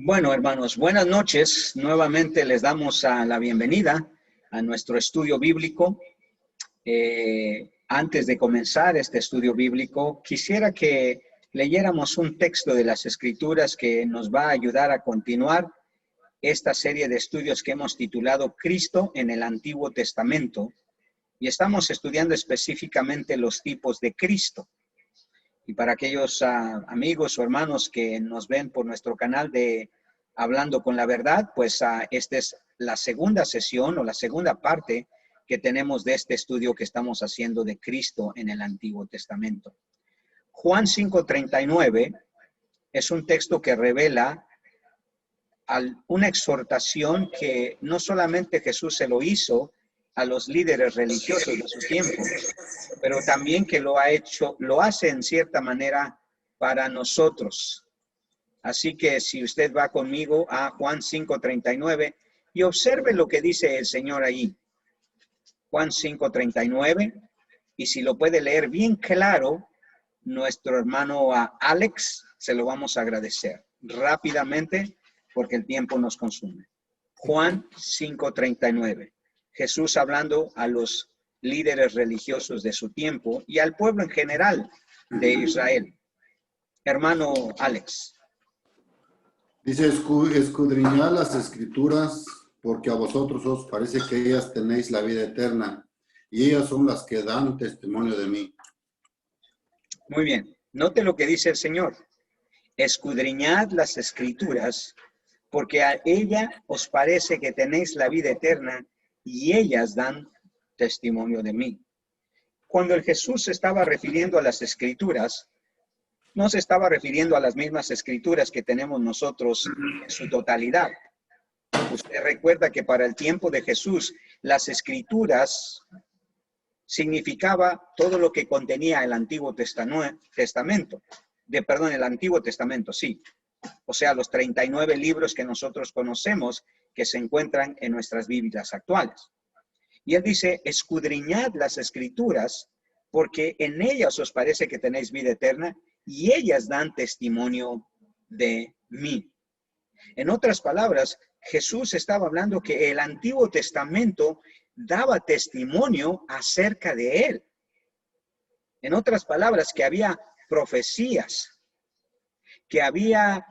Bueno, hermanos, buenas noches. Nuevamente les damos la bienvenida a nuestro estudio bíblico. Antes de comenzar este estudio bíblico, quisiera que leyéramos un texto de las Escrituras que nos va a ayudar a continuar esta serie de estudios que hemos titulado Cristo en el Antiguo Testamento. Y estamos estudiando específicamente los tipos de Cristo. Y para aquellos amigos o hermanos que nos ven por nuestro canal de Hablando con la Verdad, pues esta es la segunda sesión o la segunda parte que tenemos de este estudio que estamos haciendo de Cristo en el Antiguo Testamento. Juan 5:39 es un texto que revela una exhortación que no solamente Jesús se lo hizo a los líderes religiosos de su tiempo, pero también que lo hace en cierta manera para nosotros. Así que si usted va conmigo a Juan 5:39 y observe lo que dice el Señor ahí. Juan 5:39, y si lo puede leer bien claro, nuestro hermano Alex, se lo vamos a agradecer rápidamente porque el tiempo nos consume. Juan 5:39. Jesús hablando a los líderes religiosos de su tiempo y al pueblo en general de Israel. Hermano Alex. Dice, escudriñad las Escrituras, porque a vosotros os parece que ellas tenéis la vida eterna, y ellas son las que dan testimonio de mí. Muy bien. Note lo que dice el Señor. Escudriñad las Escrituras, porque a ella os parece que tenéis la vida eterna, y ellas dan testimonio de mí. Cuando el Jesús se estaba refiriendo a las Escrituras, no se estaba refiriendo a las mismas Escrituras que tenemos nosotros en su totalidad. Usted recuerda que para el tiempo de Jesús, las Escrituras significaba todo lo que contenía el Antiguo Testamento. El Antiguo Testamento, sí. O sea, los 39 libros que nosotros conocemos que se encuentran en nuestras Biblias actuales. Y él dice, escudriñad las Escrituras, porque en ellas os parece que tenéis vida eterna, y ellas dan testimonio de mí. En otras palabras, Jesús estaba hablando que el Antiguo Testamento daba testimonio acerca de él. En otras palabras, que había profecías, que había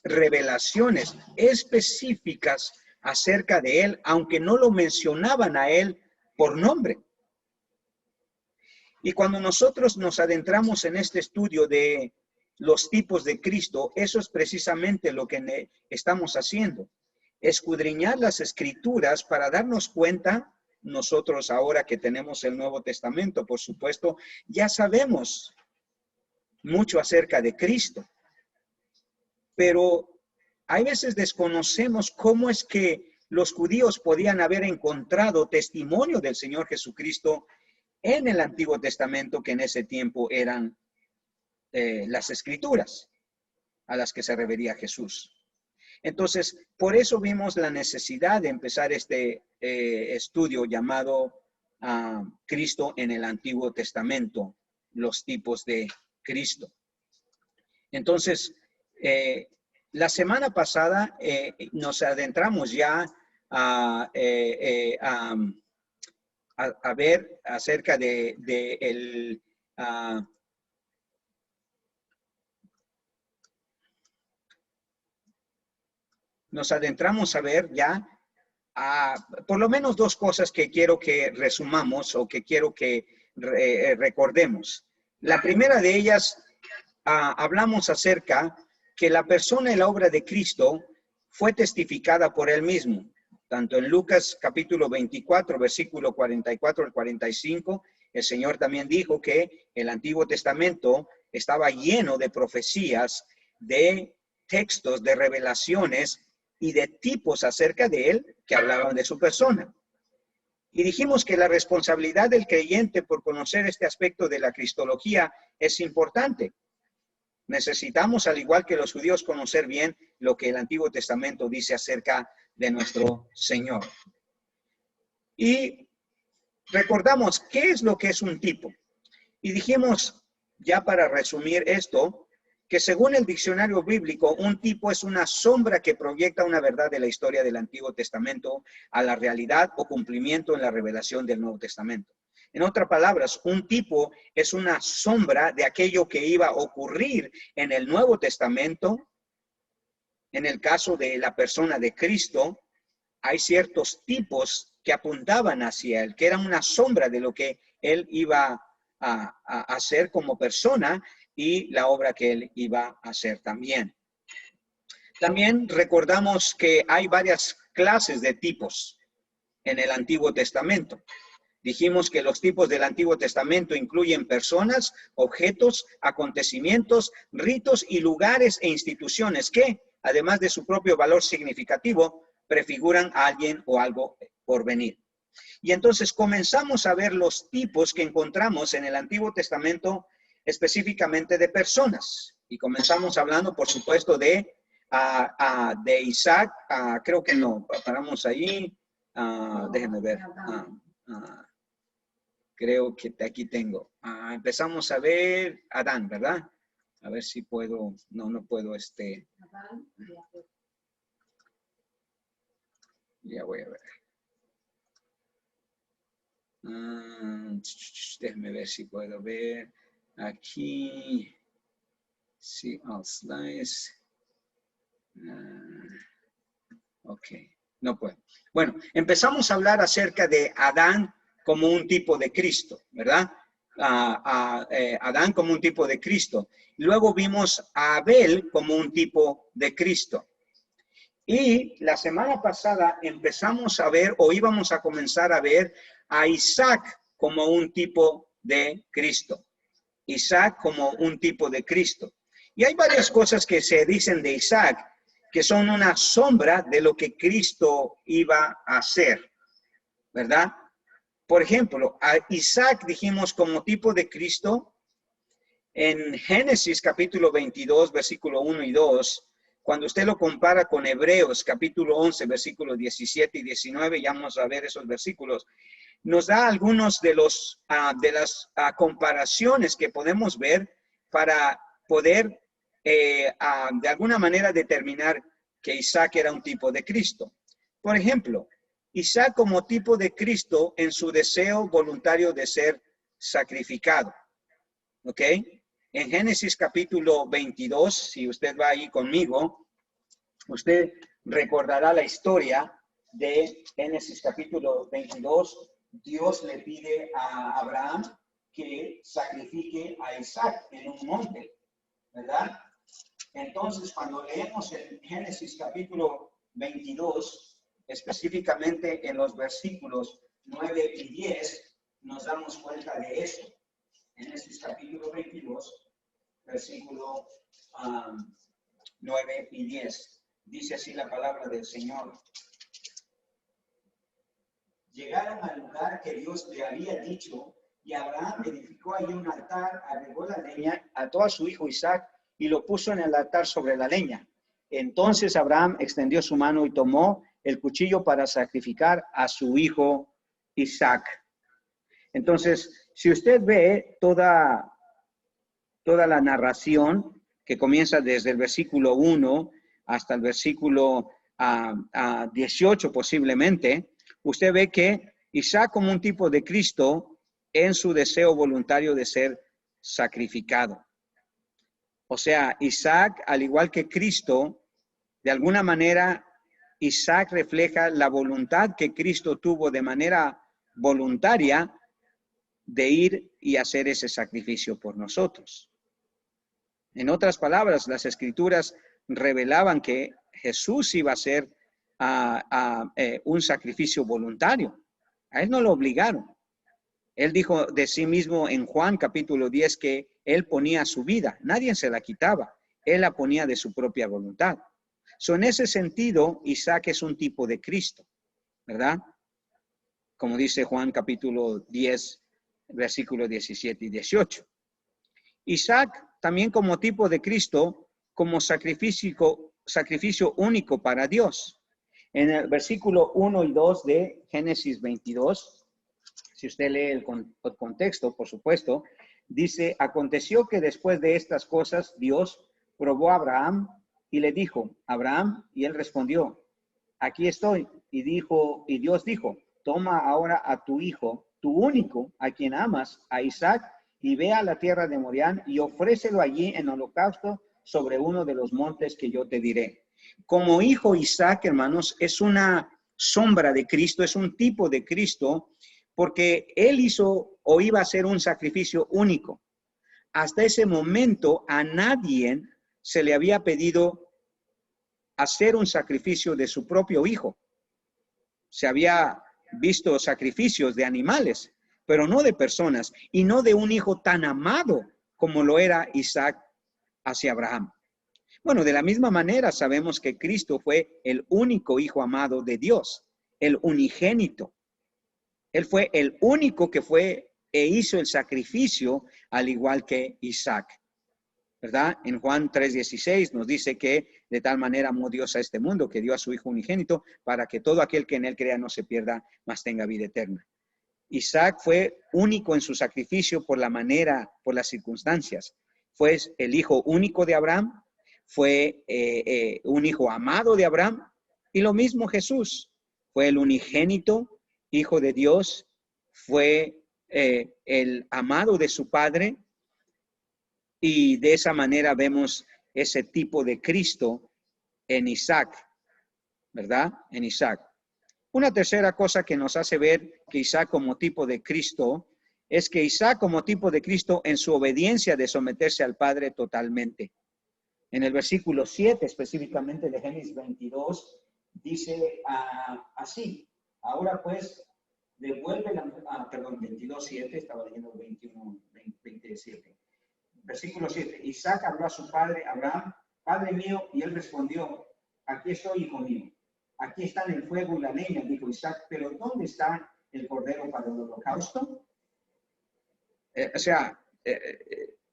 revelaciones específicas acerca de él, aunque no lo mencionaban a él por nombre. Y cuando nosotros nos adentramos en este estudio de los tipos de Cristo, eso es precisamente lo que estamos haciendo. Escudriñar las Escrituras para darnos cuenta, nosotros ahora que tenemos el Nuevo Testamento, por supuesto, ya sabemos mucho acerca de Cristo. Pero hay veces desconocemos cómo es que los judíos podían haber encontrado testimonio del Señor Jesucristo en el Antiguo Testamento, que en ese tiempo eran las Escrituras a las que se refería Jesús. Entonces, por eso vimos la necesidad de empezar este estudio llamado Cristo en el Antiguo Testamento, los tipos de Cristo. Entonces, la semana pasada nos adentramos ya a ver acerca nos adentramos a ver ya por lo menos dos cosas que quiero que resumamos o que quiero que recordemos. La primera de ellas, hablamos acerca que la persona y la obra de Cristo fue testificada por él mismo. Tanto en Lucas capítulo 24, versículo 44 al 45, el Señor también dijo que el Antiguo Testamento estaba lleno de profecías, de textos, de revelaciones y de tipos acerca de él que hablaban de su persona. Y dijimos que la responsabilidad del creyente por conocer este aspecto de la cristología es importante. Necesitamos, al igual que los judíos, conocer bien lo que el Antiguo Testamento dice acerca de nuestro Señor. Y recordamos qué es lo que es un tipo. Y dijimos, ya para resumir esto, que según el diccionario bíblico, un tipo es una sombra que proyecta una verdad de la historia del Antiguo Testamento a la realidad o cumplimiento en la revelación del Nuevo Testamento. En otras palabras, un tipo es una sombra de aquello que iba a ocurrir en el Nuevo Testamento. En el caso de la persona de Cristo, hay ciertos tipos que apuntaban hacia él, que eran una sombra de lo que él iba a hacer como persona y la obra que él iba a hacer también. También recordamos que hay varias clases de tipos en el Antiguo Testamento. Dijimos que los tipos del Antiguo Testamento incluyen personas, objetos, acontecimientos, ritos y lugares e instituciones que, además de su propio valor significativo, prefiguran a alguien o algo por venir. Y entonces comenzamos a ver los tipos que encontramos en el Antiguo Testamento, específicamente de personas. Y comenzamos hablando, por supuesto, de Isaac. Creo que no, paramos ahí. Déjenme ver. Creo que aquí tengo. Empezamos a ver Adán, ¿verdad? A ver si puedo. No puedo. Ya voy a ver. Déjenme ver si puedo ver. Aquí. Sí, all slides. Ok, no puedo. Bueno, empezamos a hablar acerca de Adán como un tipo de Cristo, ¿verdad? Adán como un tipo de Cristo. Luego vimos a Abel como un tipo de Cristo. Y la semana pasada empezamos a ver, o íbamos a comenzar a ver, a Isaac como un tipo de Cristo. Isaac como un tipo de Cristo. Y hay varias cosas que se dicen de Isaac que son una sombra de lo que Cristo iba a hacer, ¿verdad? Por ejemplo, a Isaac dijimos como tipo de Cristo en Génesis capítulo 22, versículo 1 y 2, cuando usted lo compara con Hebreos capítulo 11, versículos 17 y 19, ya vamos a ver esos versículos, nos da algunos de las comparaciones que podemos ver para poder de alguna manera determinar que Isaac era un tipo de Cristo. Por ejemplo, Isaac como tipo de Cristo en su deseo voluntario de ser sacrificado. ¿Ok? En Génesis capítulo 22, si usted va ahí conmigo, usted recordará la historia de Génesis capítulo 22. Dios le pide a Abraham que sacrifique a Isaac en un monte, ¿verdad? Entonces, cuando leemos en Génesis capítulo 22, específicamente en los versículos 9 y 10, nos damos cuenta de eso. Génesis capítulo 22, versículo 9 y 10. Dice así la palabra del Señor. Llegaron al lugar que Dios le había dicho, y Abraham edificó allí un altar, agregó la leña, ató a su hijo Isaac y lo puso en el altar sobre la leña. Entonces Abraham extendió su mano y tomó el cuchillo para sacrificar a su hijo Isaac. Entonces, si usted ve toda la narración que comienza desde el versículo 1 hasta el versículo 18 posiblemente, usted ve que Isaac como un tipo de Cristo en su deseo voluntario de ser sacrificado. O sea, Isaac, al igual que Cristo, de alguna manera, Isaac refleja la voluntad que Cristo tuvo de manera voluntaria de ir y hacer ese sacrificio por nosotros. En otras palabras, las Escrituras revelaban que Jesús iba a hacer un sacrificio voluntario. A él no lo obligaron. Él dijo de sí mismo en Juan capítulo 10 que él ponía su vida. Nadie se la quitaba. Él la ponía de su propia voluntad. En ese sentido, Isaac es un tipo de Cristo, ¿verdad? Como dice Juan capítulo 10, versículos 17 y 18. Isaac también como tipo de Cristo, como sacrificio único para Dios. En el versículo 1 y 2 de Génesis 22, si usted lee el contexto, por supuesto, dice, aconteció que después de estas cosas, Dios probó a Abraham y le dijo, Abraham, y él respondió, aquí estoy. Y Dios dijo, toma ahora a tu hijo, tu único, a quien amas, a Isaac, y ve a la tierra de Morián y ofrécelo allí en holocausto sobre uno de los montes que yo te diré. Como hijo Isaac, hermanos, es una sombra de Cristo, es un tipo de Cristo, porque él hizo o iba a hacer un sacrificio único. Hasta ese momento a nadie se le había pedido hacer un sacrificio de su propio hijo. Se había visto sacrificios de animales, pero no de personas, y no de un hijo tan amado como lo era Isaac hacia Abraham. Bueno, de la misma manera sabemos que Cristo fue el único hijo amado de Dios, el unigénito. Él fue el único que fue e hizo el sacrificio al igual que Isaac, ¿verdad? En Juan 3:16 nos dice que de tal manera amó Dios a este mundo que dio a su hijo unigénito para que todo aquel que en él crea no se pierda, mas tenga vida eterna. Isaac fue único en su sacrificio por la manera, por las circunstancias. Fue el hijo único de Abraham, fue un hijo amado de Abraham, y lo mismo Jesús, fue el unigénito, hijo de Dios, fue el amado de su padre, y de esa manera vemos ese tipo de Cristo en Isaac, ¿verdad? En Isaac. Una tercera cosa que nos hace ver que Isaac como tipo de Cristo es que Isaac como tipo de Cristo en su obediencia de someterse al Padre totalmente. En el versículo 7 específicamente de Génesis 22 dice así, ahora pues devuelve la... 22:7, estaba leyendo 27. Versículo 7, Isaac habló a su padre Abraham, Padre mío, y él respondió, aquí estoy, hijo mío. Aquí están el fuego y la leña, dijo Isaac, pero ¿dónde está el cordero para el holocausto?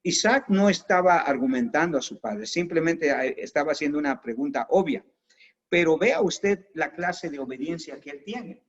Isaac no estaba argumentando a su padre, simplemente estaba haciendo una pregunta obvia. Pero vea usted la clase de obediencia que él tiene.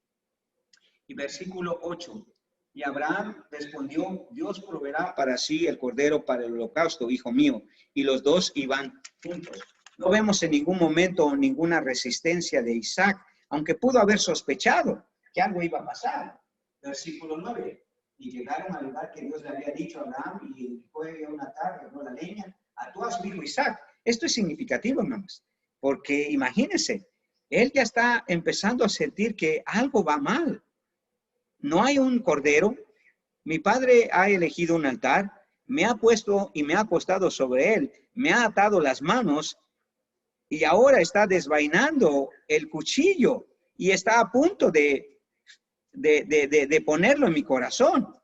Y versículo 8, y Abraham respondió, Dios proveerá para sí el cordero para el holocausto, hijo mío. Y los dos iban juntos. No vemos en ningún momento ninguna resistencia de Isaac, aunque pudo haber sospechado que algo iba a pasar. Versículo 9. Y llegaron al lugar que Dios le había dicho a Abraham, y fue una tarde, no la leña, ató a su hijo Isaac. Esto es significativo, hermanos, porque imagínense, él ya está empezando a sentir que algo va mal. No hay un cordero. Mi padre ha elegido un altar, me ha puesto y me ha acostado sobre él, me ha atado las manos, y ahora está desvainando el cuchillo y está a punto de ponerlo en mi corazón.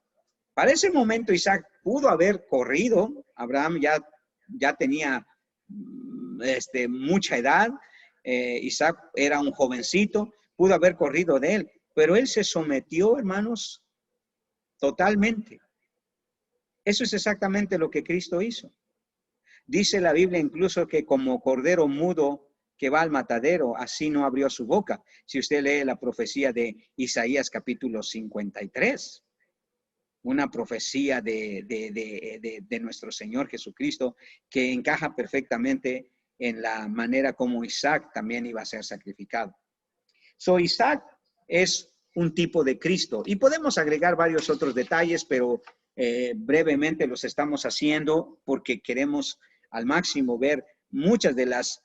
Para ese momento Isaac pudo haber corrido. Abraham ya tenía mucha edad. Isaac era un jovencito, pudo haber corrido de él, pero él se sometió, hermanos, totalmente. Eso es exactamente lo que Cristo hizo. Dice la Biblia incluso que como cordero mudo que va al matadero, así no abrió su boca. Si usted lee la profecía de Isaías capítulo 53, una profecía de nuestro Señor Jesucristo que encaja perfectamente en la manera como Isaac también iba a ser sacrificado. Isaac es un tipo de Cristo, y podemos agregar varios otros detalles, pero brevemente los estamos haciendo porque queremos al máximo ver muchas de las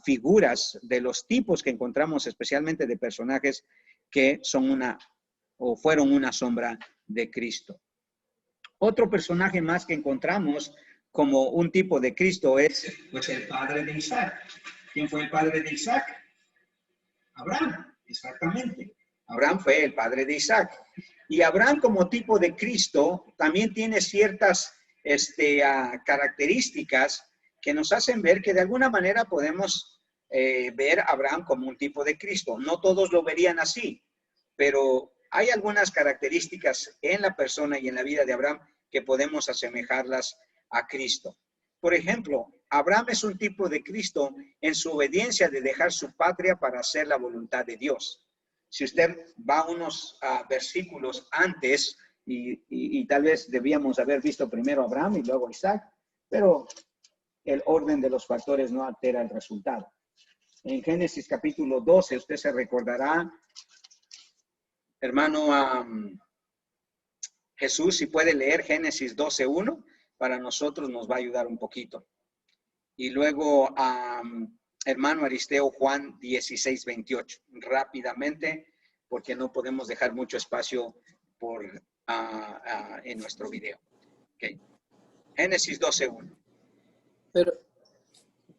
figuras de los tipos que encontramos, especialmente de personajes que son fueron una sombra de Cristo. Otro personaje más que encontramos como un tipo de Cristo es pues el padre de Isaac. ¿Quién fue el padre de Isaac? Abraham, exactamente. Abraham fue el padre de Isaac. Y Abraham como tipo de Cristo también tiene ciertas características que nos hacen ver que de alguna manera podemos ver a Abraham como un tipo de Cristo. No todos lo verían así, pero hay algunas características en la persona y en la vida de Abraham que podemos asemejarlas a Cristo. Por ejemplo, Abraham es un tipo de Cristo en su obediencia de dejar su patria para hacer la voluntad de Dios. Si usted va unos versículos antes, y tal vez debíamos haber visto primero a Abraham y luego a Isaac, pero el orden de los factores no altera el resultado. En Génesis capítulo 12, usted se recordará, hermano, Jesús, si puede leer Génesis 12:1, para nosotros nos va a ayudar un poquito. Y luego, hermano Aristeo, Juan 16:28, rápidamente, porque no podemos dejar mucho espacio en nuestro video. Okay. Génesis 12:1.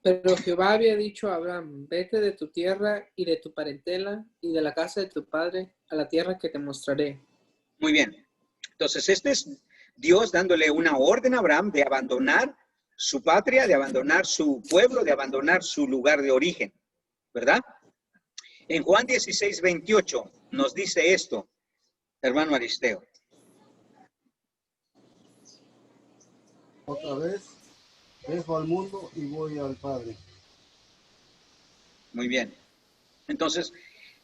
Pero Jehová había dicho a Abraham, vete de tu tierra y de tu parentela y de la casa de tu padre a la tierra que te mostraré. Muy bien. Entonces, este es Dios dándole una orden a Abraham de abandonar su patria, de abandonar su pueblo, de abandonar su lugar de origen, ¿verdad? En Juan 16:28 nos dice esto, hermano Aristeo. Otra vez, dejo al mundo y voy al Padre. Muy bien. Entonces,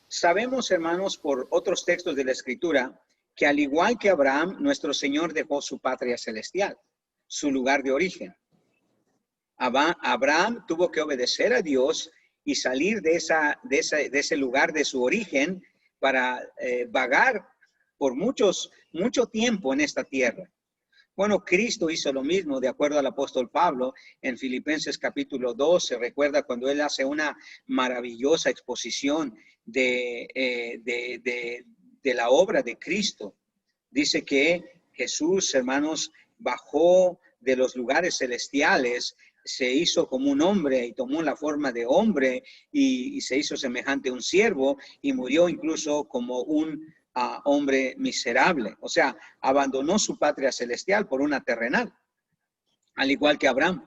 sabemos, hermanos, por otros textos de la Escritura, que al igual que Abraham, nuestro Señor dejó su patria celestial, su lugar de origen. Abraham tuvo que obedecer a Dios y salir de ese lugar de su origen para vagar por mucho tiempo en esta tierra. Bueno, Cristo hizo lo mismo, de acuerdo al apóstol Pablo, en Filipenses capítulo 2, se recuerda cuando él hace una maravillosa exposición de la obra de Cristo. Dice que Jesús, hermanos, bajó de los lugares celestiales, se hizo como un hombre y tomó la forma de hombre y se hizo semejante a un siervo y murió incluso como un hombre miserable. O sea, abandonó su patria celestial por una terrenal, al igual que Abraham.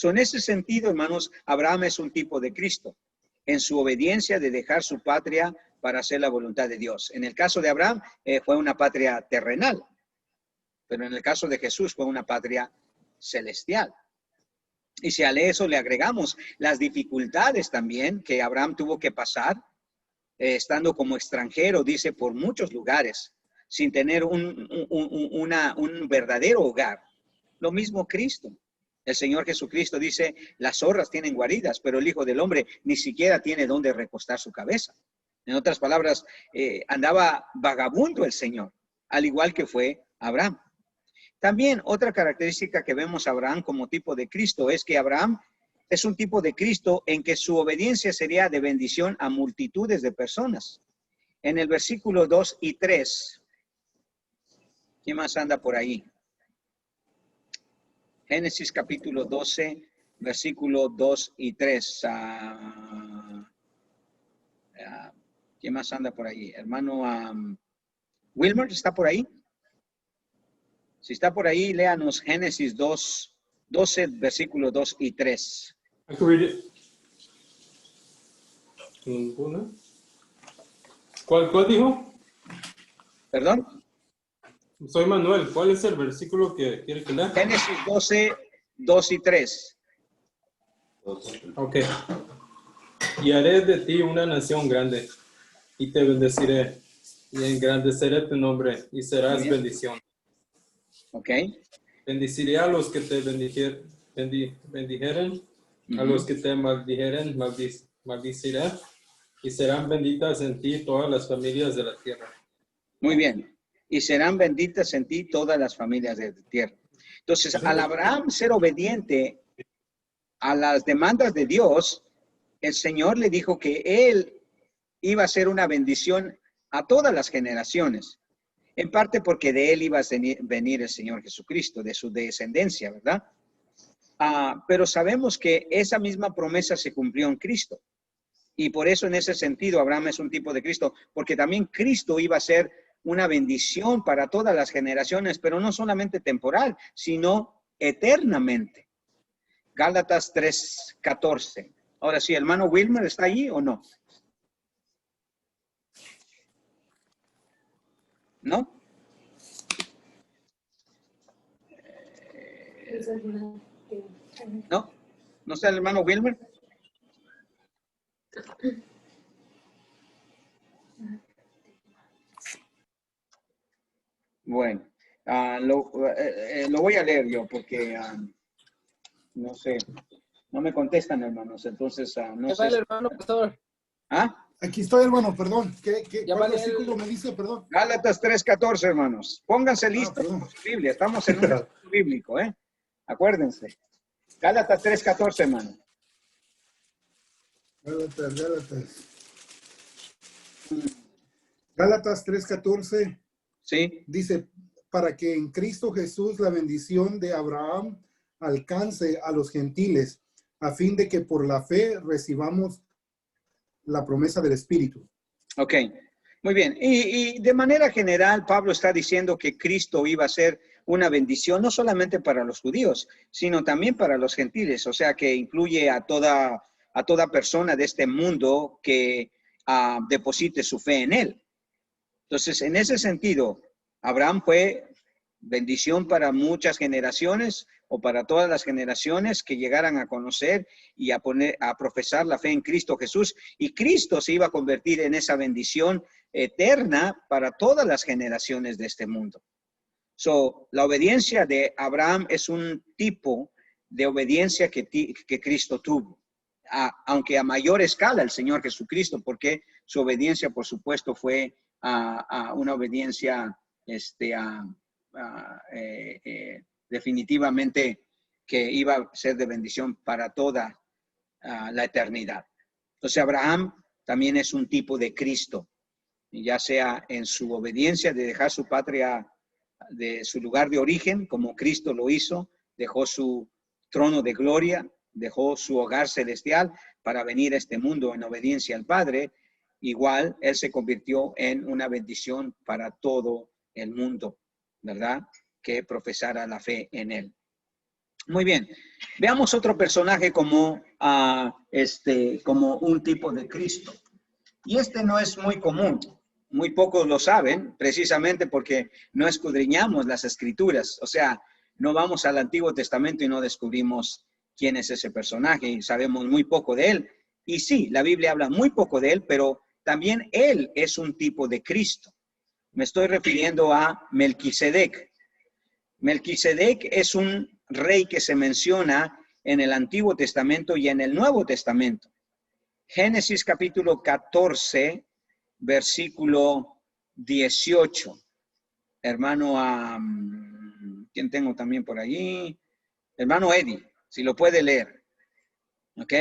En ese sentido, hermanos, Abraham es un tipo de Cristo, en su obediencia de dejar su patria para hacer la voluntad de Dios. En el caso de Abraham fue una patria terrenal, pero en el caso de Jesús fue una patria celestial. Y si a eso le agregamos las dificultades también que Abraham tuvo que pasar, estando como extranjero, dice, por muchos lugares, sin tener un verdadero hogar. Lo mismo Cristo. El Señor Jesucristo dice, las zorras tienen guaridas, pero el Hijo del Hombre ni siquiera tiene dónde recostar su cabeza. En otras palabras, andaba vagabundo el Señor, al igual que fue Abraham. También otra característica que vemos a Abraham como tipo de Cristo es que Abraham es un tipo de Cristo en que su obediencia sería de bendición a multitudes de personas. En el versículo 2 y 3, ¿quién más anda por ahí? Génesis capítulo 12, versículo 2 y 3. ¿Quién más anda por ahí? Hermano Wilmer, ¿está por ahí? Si está por ahí, léanos Génesis 12, versículo 2 y 3. I can read it. ¿Ninguna? ¿Cuál dijo? ¿Perdón? Soy Manuel. ¿Cuál es el versículo que quiere que lea? Génesis 12, 2 y 3. Ok. Y haré de ti una nación grande, y te bendeciré, y engrandeceré tu nombre, y serás bendición. Ok. Bendeciré a los que te bendijeren, a los que te maldijeren, maldiciré, y serán benditas en ti todas las familias de la tierra. Muy bien. Y serán benditas en ti todas las familias de la tierra. Entonces, al Abraham ser obediente a las demandas de Dios, el Señor le dijo que él iba a ser una bendición a todas las generaciones. En parte porque de él iba a venir el Señor Jesucristo, de su descendencia, ¿verdad? Pero sabemos que esa misma promesa se cumplió en Cristo. Y por eso en ese sentido Abraham es un tipo de Cristo, porque también Cristo iba a ser una bendición para todas las generaciones, pero no solamente temporal, sino eternamente. Gálatas 3:14. Ahora sí, hermano Wilmer, ¿está allí o no? ¿No? ¿No? ¿No está el hermano Wilmer? Bueno, lo voy a leer yo porque no sé. No me contestan, hermanos. Entonces, no ¿Qué sé. vale, hermano pastor? ¿Ah? Aquí estoy, hermano, perdón. Ya ¿Cuál vale versículo me dice, perdón? Gálatas 3:14, hermanos. Pónganse listos perdón. con su Biblia. Estamos en un estudio bíblico, ¿eh? Acuérdense. Gálatas 3:14, hermano. Gálatas 3:14 Sí. dice, para que en Cristo Jesús la bendición de Abraham alcance a los gentiles, a fin de que por la fe recibamos la promesa del Espíritu. Ok. Muy bien. Y de manera general, Pablo está diciendo que Cristo iba a ser una bendición, no solamente para los judíos, sino también para los gentiles. O sea, que incluye a toda persona de este mundo que deposite su fe en él. Entonces, en ese sentido, Abraham fue bendición para muchas generaciones o para todas las generaciones que llegaran a conocer y a profesar la fe en Cristo Jesús. Y Cristo se iba a convertir en esa bendición eterna para todas las generaciones de este mundo. La obediencia de Abraham es un tipo de obediencia que Cristo tuvo. Aunque a mayor escala el Señor Jesucristo, porque su obediencia, por supuesto, fue una obediencia definitivamente que iba a ser de bendición para toda la eternidad. Entonces, Abraham también es un tipo de Cristo, ya sea en su obediencia de dejar su patria, de su lugar de origen, como Cristo lo hizo, dejó su trono de gloria, dejó su hogar celestial para venir a este mundo en obediencia al Padre. Igual, él se convirtió en una bendición para todo el mundo, ¿verdad? Que profesara la fe en él. Muy bien. Veamos otro personaje como un tipo de Cristo. Y este no es muy común. Muy pocos lo saben, precisamente porque no escudriñamos las Escrituras. O sea, no vamos al Antiguo Testamento y no descubrimos quién es ese personaje y sabemos muy poco de él. Y sí, la Biblia habla muy poco de él, pero también él es un tipo de Cristo. Me estoy refiriendo a Melquisedec. Melquisedec es un rey que se menciona en el Antiguo Testamento y en el Nuevo Testamento. Génesis capítulo 14, versículo 18. Hermano, ¿quién tengo también por allí? Hermano Eddie, si lo puede leer. ¿Ok?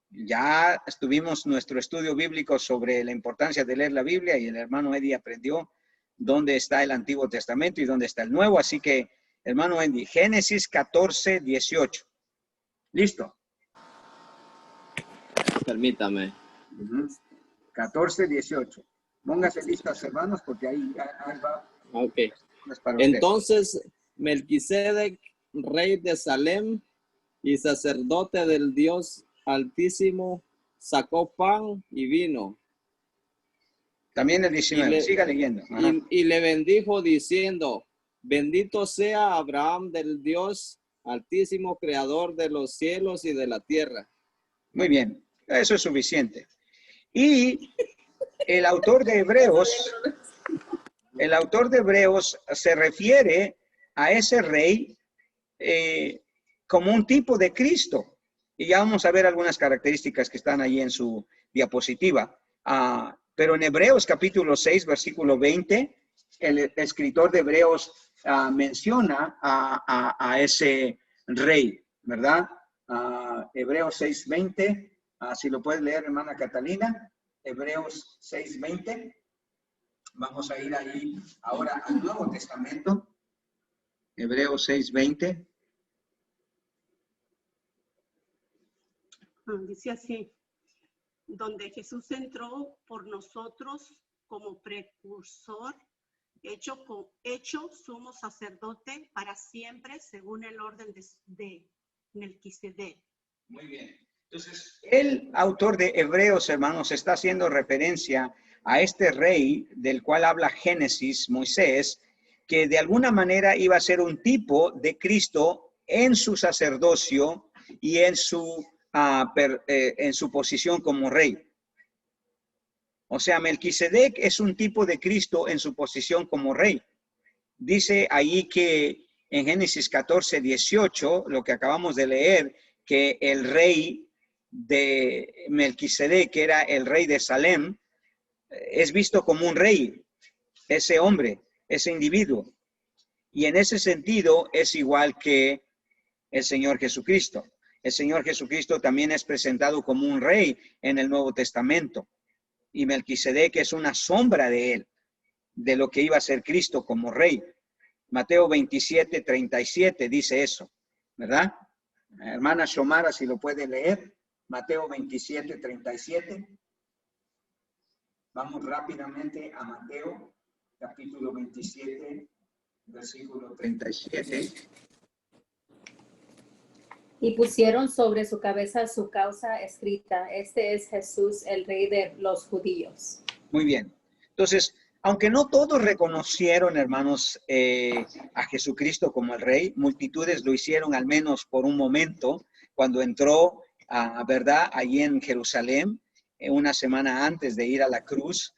Ya estuvimos nuestro estudio bíblico sobre la importancia de leer la Biblia y el hermano Eddie aprendió dónde está el Antiguo Testamento y dónde está el Nuevo. Así que, hermano Eddie, Génesis 14, 18. ¿Listo? Permítame. 14, 18. Póngase listas, hermanos, porque ahí va. Ok. Para Entonces, Melquisedec, rey de Salem y sacerdote del Dios Altísimo, sacó pan y vino. También el 19. Siga leyendo. Y le bendijo diciendo, bendito sea Abraham del Dios Altísimo, creador de los cielos y de la tierra. Muy bien. Eso es suficiente. Y el autor de Hebreos se refiere a ese rey como un tipo de Cristo. Y ya vamos a ver algunas características que están ahí en su diapositiva. Pero en Hebreos capítulo 6, versículo 20, el escritor de Hebreos menciona a ese rey, ¿verdad? Hebreos 6, 20. Si lo puede leer, hermana Catalina, Hebreos 6:20. Vamos a ir ahí ahora al Nuevo Testamento. Hebreos 6:20. Dice así, donde Jesús entró por nosotros como precursor, hecho sumo sacerdote para siempre según el orden de Melquisedec. Muy bien. Entonces, el autor de Hebreos, hermanos, está haciendo referencia a este rey del cual habla Génesis, Moisés, que de alguna manera iba a ser un tipo de Cristo en su sacerdocio y en su posición como rey. O sea, Melquisedec es un tipo de Cristo en su posición como rey. Dice ahí que en Génesis 14, 18, lo que acabamos de leer, que el rey de Melquisedec, que era el rey de Salem, es visto como un rey, ese hombre, ese individuo. Y en ese sentido es igual que el Señor Jesucristo. El Señor Jesucristo también es presentado como un rey en el Nuevo Testamento. Y Melquisedec es una sombra de él, de lo que iba a ser Cristo como rey. Mateo 27, 37 dice eso, ¿verdad? Hermana Shomara, si lo puede leer. Mateo 27, 37. Vamos rápidamente a Mateo, capítulo 27, versículo 37. Y pusieron sobre su cabeza su causa escrita: Este es Jesús, el Rey de los judíos. Muy bien. Entonces, aunque no todos reconocieron, hermanos, a Jesucristo como el Rey, multitudes lo hicieron al menos por un momento, cuando entró, ¿verdad?, allí en Jerusalén, una semana antes de ir a la cruz,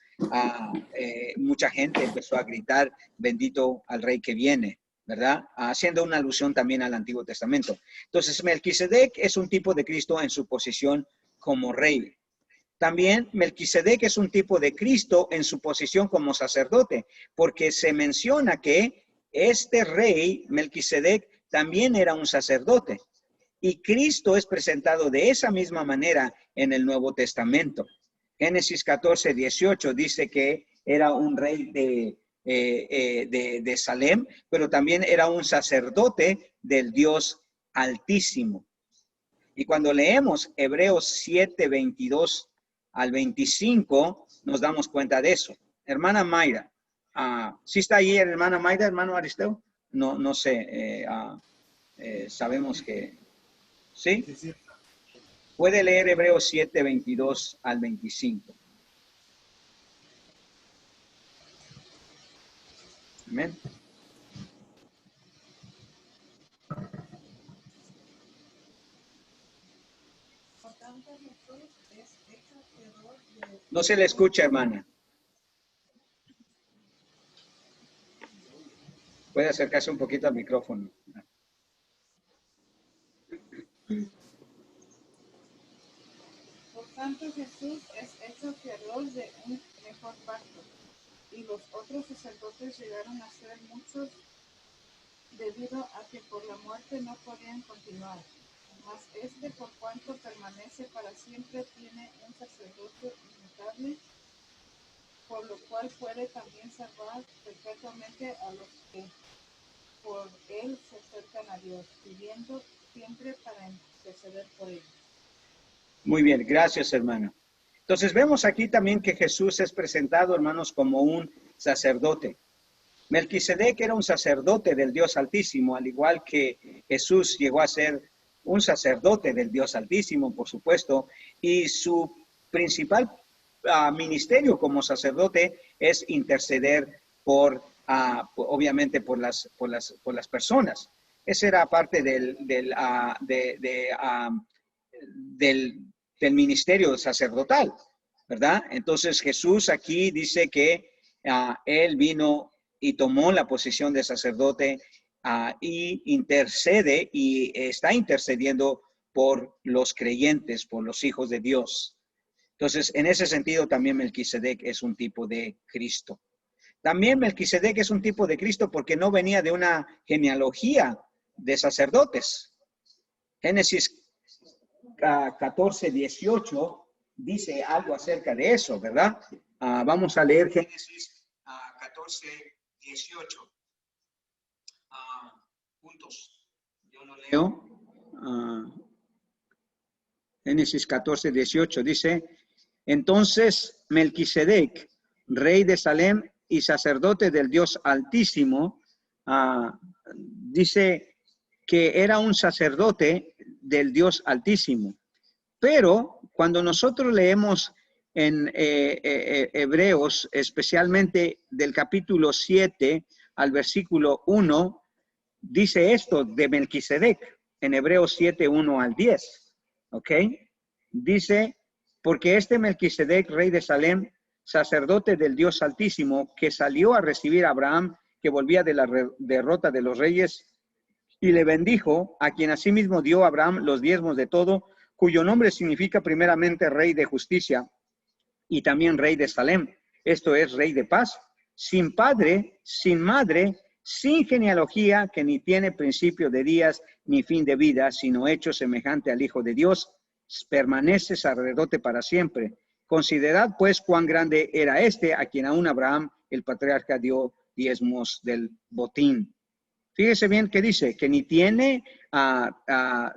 mucha gente empezó a gritar, bendito al Rey que viene, ¿verdad? Haciendo una alusión también al Antiguo Testamento. Entonces, Melquisedec es un tipo de Cristo en su posición como rey. También Melquisedec es un tipo de Cristo en su posición como sacerdote, porque se menciona que este rey, Melquisedec, también era un sacerdote. Y Cristo es presentado de esa misma manera en el Nuevo Testamento. Génesis 14, 18 dice que era un rey de Salem, pero también era un sacerdote del Dios Altísimo. Y cuando leemos Hebreos 7, 22 al 25, nos damos cuenta de eso. Hermana Mayra, ¿sí está ahí hermana Mayra, hermano Aristeo? No sé, sabemos que... ¿sí? Sí. Puede leer Hebreos 7, 22 al 25. Amén. No se le escucha, hermana. Puede acercarse un poquito al micrófono. Por tanto, Jesús es hecho fiador de un mejor pacto, y los otros sacerdotes llegaron a ser muchos debido a que por la muerte no podían continuar. Mas este, por cuanto permanece para siempre, tiene un sacerdote inmutable, por lo cual puede también salvar perpetuamente a los que por él se acercan a Dios, viviendo siempre para interceder por ellos. Muy bien, gracias, hermano. Entonces vemos aquí también que Jesús es presentado, hermanos, como un sacerdote. Melquisedec era un sacerdote del Dios Altísimo, al igual que Jesús llegó a ser un sacerdote del Dios Altísimo, por supuesto, y su principal ministerio como sacerdote es interceder por, obviamente, por las personas. Esa era parte del ministerio sacerdotal, ¿verdad? Entonces Jesús aquí dice que él vino y tomó la posición de sacerdote y intercede y está intercediendo por los creyentes, por los hijos de Dios. Entonces, en ese sentido también Melquisedec es un tipo de Cristo. También Melquisedec es un tipo de Cristo porque no venía de una genealogía de sacerdotes. Génesis 14, 18 dice algo acerca de eso, ¿verdad? Vamos a leer Génesis 14, 18. Juntos. Yo lo leo. Génesis 14, 18 dice: entonces Melquisedec, rey de Salem y sacerdote del Dios Altísimo, dice que era un sacerdote del Dios Altísimo. Pero cuando nosotros leemos en Hebreos, especialmente del capítulo 7 al versículo 1, dice esto de Melquisedec, en Hebreos 7, 1 al 10. ¿Ok? Dice, porque este Melquisedec, rey de Salem, sacerdote del Dios Altísimo, que salió a recibir a Abraham, que volvía de la derrota de los reyes, Y le bendijo, a quien asimismo dio Abraham los diezmos de todo, cuyo nombre significa primeramente Rey de Justicia y también Rey de Salem, esto es, Rey de Paz, sin padre, sin madre, sin genealogía, que ni tiene principio de días ni fin de vida, sino hecho semejante al Hijo de Dios, permanece sacerdote para siempre. Considerad pues cuán grande era este, a quien aún Abraham, el patriarca, dio diezmos del botín. Fíjese bien que dice, que ni tiene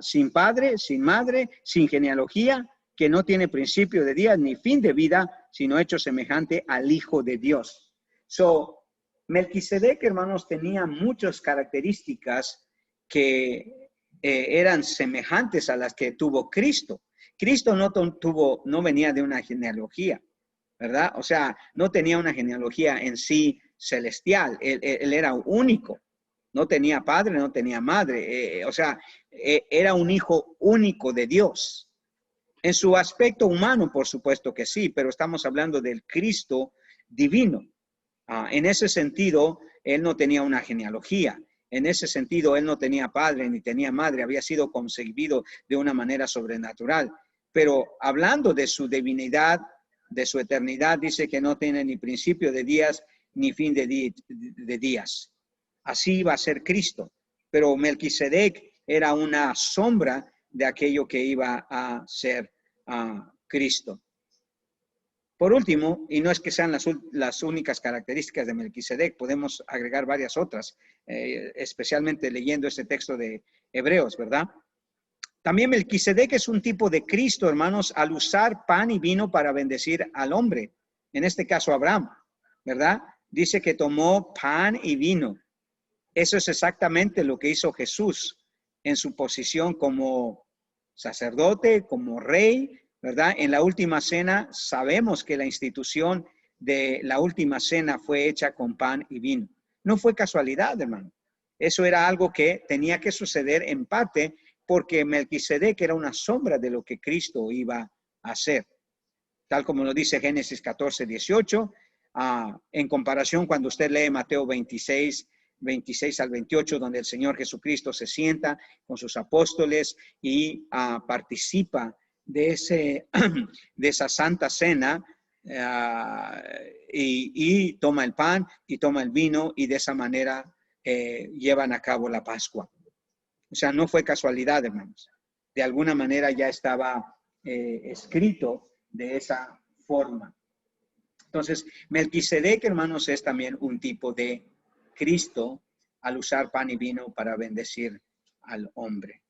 sin padre, sin madre, sin genealogía, que no tiene principio de días ni fin de vida, sino hecho semejante al Hijo de Dios. Melquisedec, hermanos, tenía muchas características que eran semejantes a las que tuvo Cristo. Cristo no venía de una genealogía, ¿verdad? O sea, no tenía una genealogía en sí celestial. Él era único. No tenía padre, no tenía madre. Era un hijo único de Dios. En su aspecto humano, por supuesto que sí, pero estamos hablando del Cristo divino. En ese sentido, él no tenía una genealogía. En ese sentido, él no tenía padre ni tenía madre. Había sido concebido de una manera sobrenatural. Pero hablando de su divinidad, de su eternidad, dice que no tiene ni principio de días ni fin de días. Así va a ser Cristo. Pero Melquisedec era una sombra de aquello que iba a ser Cristo. Por último, y no es que sean las únicas características de Melquisedec, podemos agregar varias otras, especialmente leyendo este texto de Hebreos, ¿verdad? También Melquisedec es un tipo de Cristo, hermanos, al usar pan y vino para bendecir al hombre, en este caso Abraham, ¿verdad? Dice que tomó pan y vino. Eso es exactamente lo que hizo Jesús en su posición como sacerdote, como rey, ¿verdad? En la última cena sabemos que la institución de la última cena fue hecha con pan y vino. No fue casualidad, hermano. Eso era algo que tenía que suceder en parte porque Melquisedec era una sombra de lo que Cristo iba a hacer. Tal como lo dice Génesis 14, 18, en comparación cuando usted lee Mateo 26 al 28, donde el Señor Jesucristo se sienta con sus apóstoles y participa de esa santa cena y toma el pan y toma el vino y de esa manera llevan a cabo la Pascua. O sea, no fue casualidad, hermanos. De alguna manera ya estaba escrito de esa forma. Entonces, Melquisedec, hermanos, es también un tipo de Cristo al usar pan y vino para bendecir al hombre.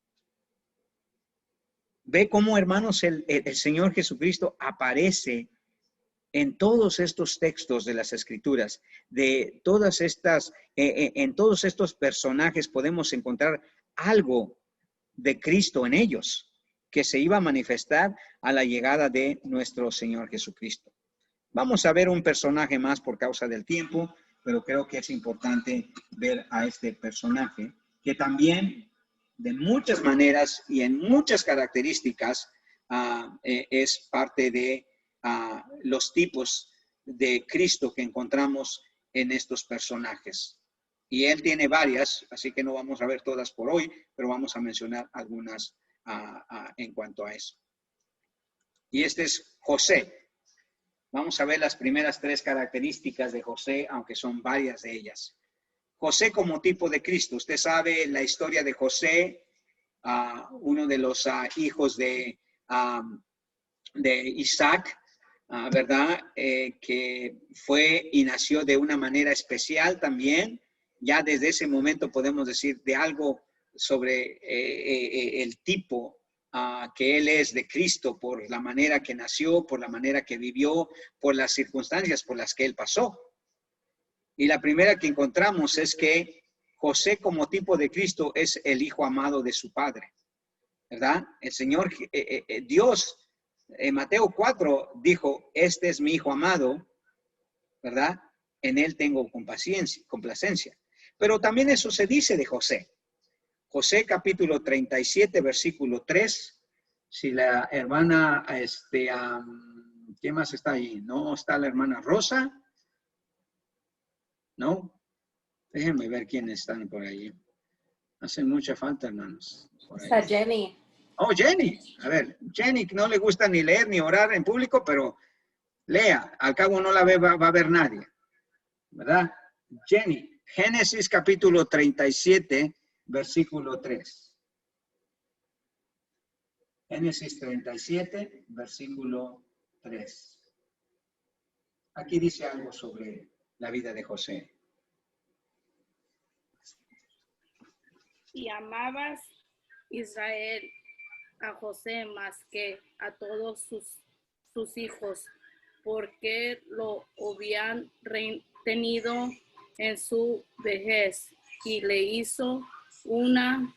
Ve cómo, hermanos, el Señor Jesucristo aparece en todos estos textos de las Escrituras, de todas estas, en todos estos personajes podemos encontrar algo de Cristo en ellos, que se iba a manifestar a la llegada de nuestro Señor Jesucristo. Vamos a ver un personaje más por causa del tiempo, pero creo que es importante ver a este personaje, que también de muchas maneras y en muchas características es parte de los tipos de Cristo que encontramos en estos personajes. Y él tiene varias, así que no vamos a ver todas por hoy, pero vamos a mencionar algunas en cuanto a eso. Y este es José. Vamos a ver las primeras tres características de José, aunque son varias de ellas. José como tipo de Cristo. Usted sabe la historia de José, uno de los hijos de Isaac, ¿verdad? Que fue y nació de una manera especial también. Ya desde ese momento podemos decir de algo sobre el tipo que él es de Cristo, por la manera que nació, por la manera que vivió, por las circunstancias por las que él pasó. Y la primera que encontramos es que José como tipo de Cristo es el hijo amado de su padre, ¿verdad? El Señor, Dios, en Mateo 4 dijo, este es mi hijo amado, ¿verdad? En él tengo complacencia. Pero también eso se dice de José. José capítulo 37, versículo 3. Si la hermana, ¿quién más está ahí? ¿No está la hermana Rosa? ¿No? Déjenme ver quiénes están por ahí. Hacen mucha falta, hermanos. Por ahí. Está Jenny. Oh, Jenny. A ver, Jenny no le gusta ni leer ni orar en público, pero lea. Al cabo no la va a ver nadie. ¿Verdad? Jenny, Génesis capítulo 37, versículo 3. Génesis 37, versículo 3. Aquí dice algo sobre la vida de José. Y amabas Israel a José más que a todos sus hijos, porque lo habían tenido en su vejez, y le hizo una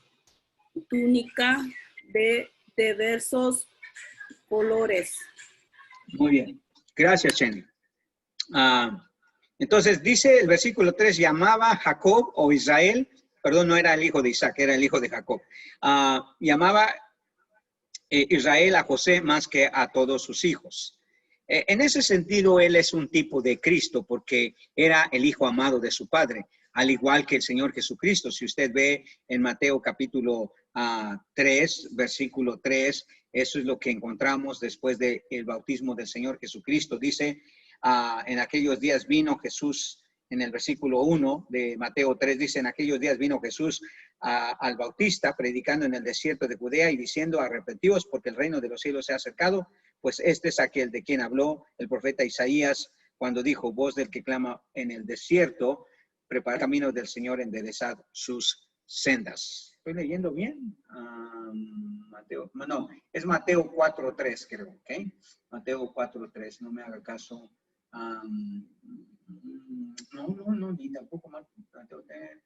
túnica de diversos colores. Muy bien. Gracias, Jenny. Entonces dice el versículo 3, llamaba Jacob o Israel, perdón, no era el hijo de Isaac, era el hijo de Jacob. Llamaba Israel a José más que a todos sus hijos. En ese sentido, él es un tipo de Cristo porque era el hijo amado de su padre, al igual que el Señor Jesucristo. Si usted ve en Mateo capítulo 3, versículo 3, eso es lo que encontramos después del bautismo del Señor Jesucristo. Dice, en aquellos días vino Jesús, en el versículo 1 de Mateo 3, dice, en aquellos días vino Jesús al Bautista, predicando en el desierto de Judea y diciendo, arrepentíos porque el reino de los cielos se ha acercado, pues este es aquel de quien habló el profeta Isaías, cuando dijo, voz del que clama en el desierto, preparad caminos del Señor, enderezad sus sendas. ¿Estoy leyendo bien? Mateo, no, es Mateo 4.3, creo, ¿ok? Mateo 4.3, no me haga caso. No, ni tampoco Mateo 3.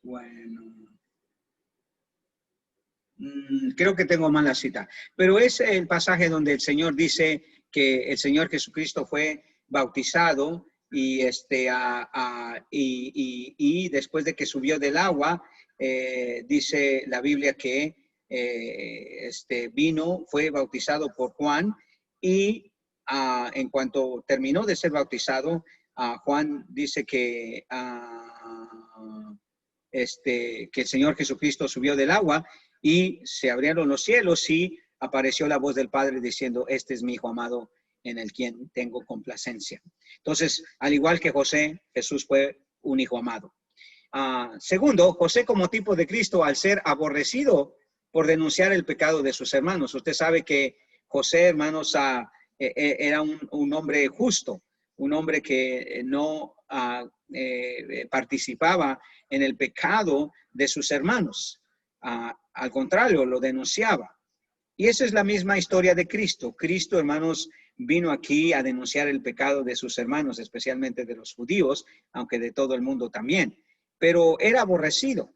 Bueno, creo que tengo mal la cita, pero es el pasaje donde el Señor dice que el Señor Jesucristo fue bautizado y, y después de que subió del agua, dice la Biblia que vino, fue bautizado por Juan y en cuanto terminó de ser bautizado, Juan dice que que el Señor Jesucristo subió del agua y se abrieron los cielos y apareció la voz del Padre diciendo, este es mi Hijo amado en el quien tengo complacencia. Entonces, al igual que José, Jesús fue un Hijo amado. Segundo, José como tipo de Cristo, al ser aborrecido por denunciar el pecado de sus hermanos. Usted sabe que José, hermanos, era un hombre justo, un hombre que no participaba en el pecado de sus hermanos. Al contrario, lo denunciaba. Y esa es la misma historia de Cristo. Cristo, hermanos, vino aquí a denunciar el pecado de sus hermanos, especialmente de los judíos, aunque de todo el mundo también. Pero era aborrecido.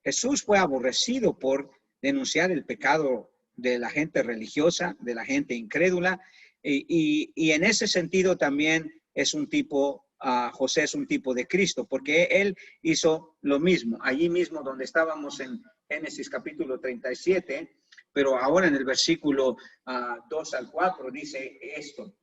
Jesús fue aborrecido por denunciar el pecado de la gente religiosa, de la gente incrédula. Y en ese sentido también es un tipo, José es un tipo de Cristo, porque él hizo lo mismo. Allí mismo donde estábamos en Génesis capítulo 37, pero ahora en el versículo 2 al 4 dice esto.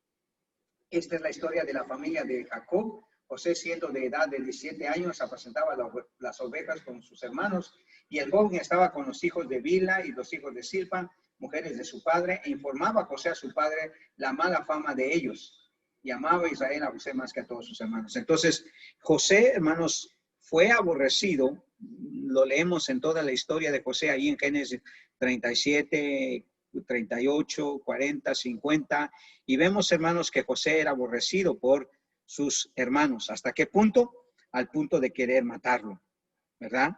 Esta es la historia de la familia de Jacob. José, siendo de edad de 17 años, apacentaba las ovejas con sus hermanos, y el joven estaba con los hijos de Bilha y los hijos de Silpa, mujeres de su padre, e informaba a José a su padre la mala fama de ellos. Y amaba a Israel a José más que a todos sus hermanos. Entonces, José, hermanos, fue aborrecido. Lo leemos en toda la historia de José, ahí en Génesis 37, 38, 40, 50. Y vemos, hermanos, que José era aborrecido por sus hermanos. ¿Hasta qué punto? Al punto de querer matarlo, ¿verdad?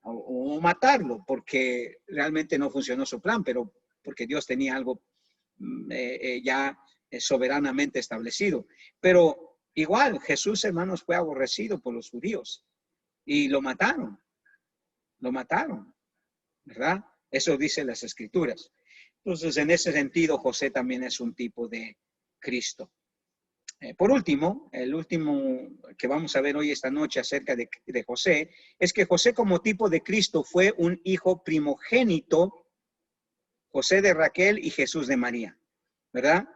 O matarlo, porque realmente no funcionó su plan, pero porque Dios tenía algo ya soberanamente establecido. Pero igual, Jesús, hermanos, fue aborrecido por los judíos y lo mataron, ¿verdad? Eso dice las Escrituras. Entonces, en ese sentido, José también es un tipo de Cristo. Por último, el último que vamos a ver hoy esta noche acerca de José, es que José como tipo de Cristo fue un hijo primogénito, José de Raquel y Jesús de María, ¿verdad?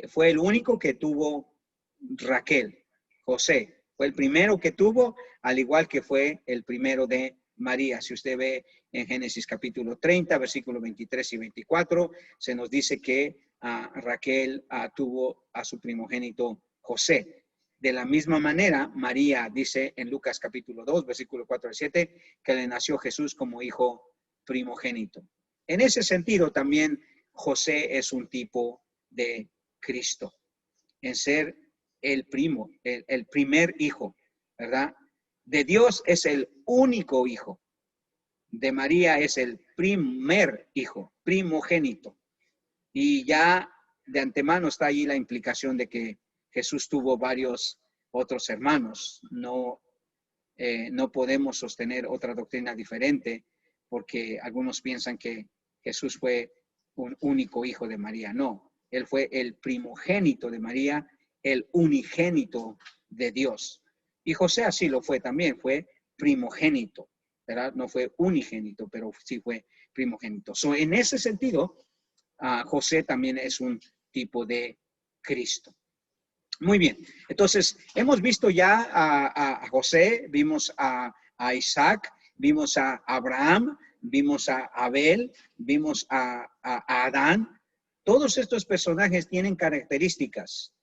Fue el único que tuvo Raquel, José. Fue el primero que tuvo, al igual que fue el primero de María. Si usted ve en Génesis capítulo 30, versículos 23 y 24, se nos dice que Raquel tuvo a su primogénito José. De la misma manera, María dice en Lucas capítulo 2, versículo 4 al 7, que le nació Jesús como hijo primogénito. En ese sentido, también José es un tipo de Cristo, en ser el primo, el primer hijo, ¿verdad? De Dios es el único hijo. De María es el primer hijo, primogénito. Y ya de antemano está allí la implicación de que Jesús tuvo varios otros hermanos. No podemos sostener otra doctrina diferente porque algunos piensan que Jesús fue un único hijo de María. No, él fue el primogénito de María, el unigénito de Dios. Y José así lo fue también, fue primogénito, ¿verdad? No fue unigénito, pero sí fue primogénito. En ese sentido, José también es un tipo de Cristo. Muy bien, entonces hemos visto ya a José, vimos a Isaac, vimos a Abraham, vimos a Abel, vimos a Adán. Todos estos personajes tienen características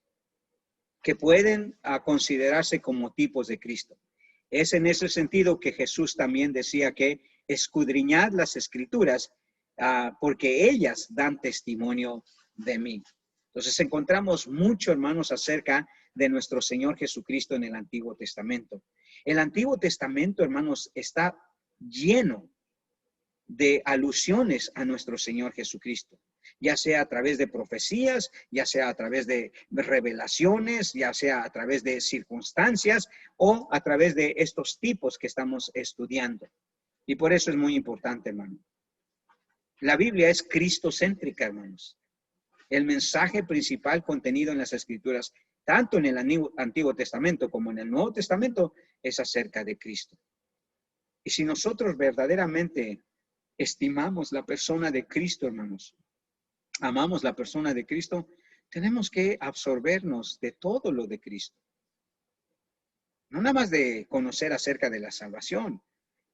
que pueden considerarse como tipos de Cristo. Es en ese sentido que Jesús también decía que escudriñad las escrituras porque ellas dan testimonio de mí. Entonces encontramos mucho, hermanos, acerca de nuestro Señor Jesucristo en el Antiguo Testamento. El Antiguo Testamento, hermanos, está lleno de alusiones a nuestro Señor Jesucristo, ya sea a través de profecías, ya sea a través de revelaciones, ya sea a través de circunstancias o a través de estos tipos que estamos estudiando. Y por eso es muy importante, hermano. La Biblia es cristocéntrica, hermanos. El mensaje principal contenido en las Escrituras, tanto en el Antiguo Testamento como en el Nuevo Testamento, es acerca de Cristo. Y si nosotros verdaderamente estimamos la persona de Cristo, hermanos, amamos la persona de Cristo, tenemos que absorbernos de todo lo de Cristo. No nada más de conocer acerca de la salvación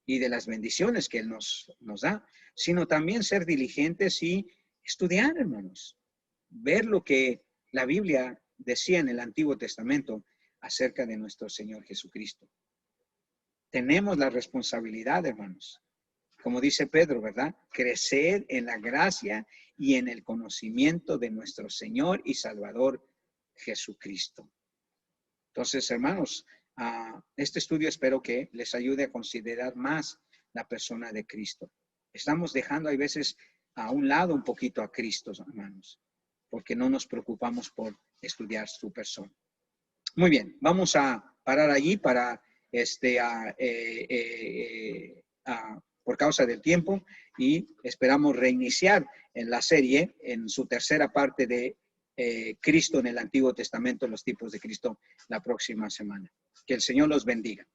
y de las bendiciones que Él nos da, sino también ser diligentes y estudiar, hermanos. Ver lo que la Biblia decía en el Antiguo Testamento acerca de nuestro Señor Jesucristo. Tenemos la responsabilidad, hermanos, como dice Pedro, ¿verdad? Crecer en la gracia y en el conocimiento de nuestro Señor y Salvador Jesucristo. Entonces, hermanos, este estudio espero que les ayude a considerar más la persona de Cristo. Estamos dejando a veces a un lado un poquito a Cristo, hermanos, porque no nos preocupamos por estudiar su persona. Muy bien, vamos a parar allí para por causa del tiempo, y esperamos reiniciar en la serie en su tercera parte de Cristo en el Antiguo Testamento, los tipos de Cristo, la próxima semana. Que el Señor los bendiga.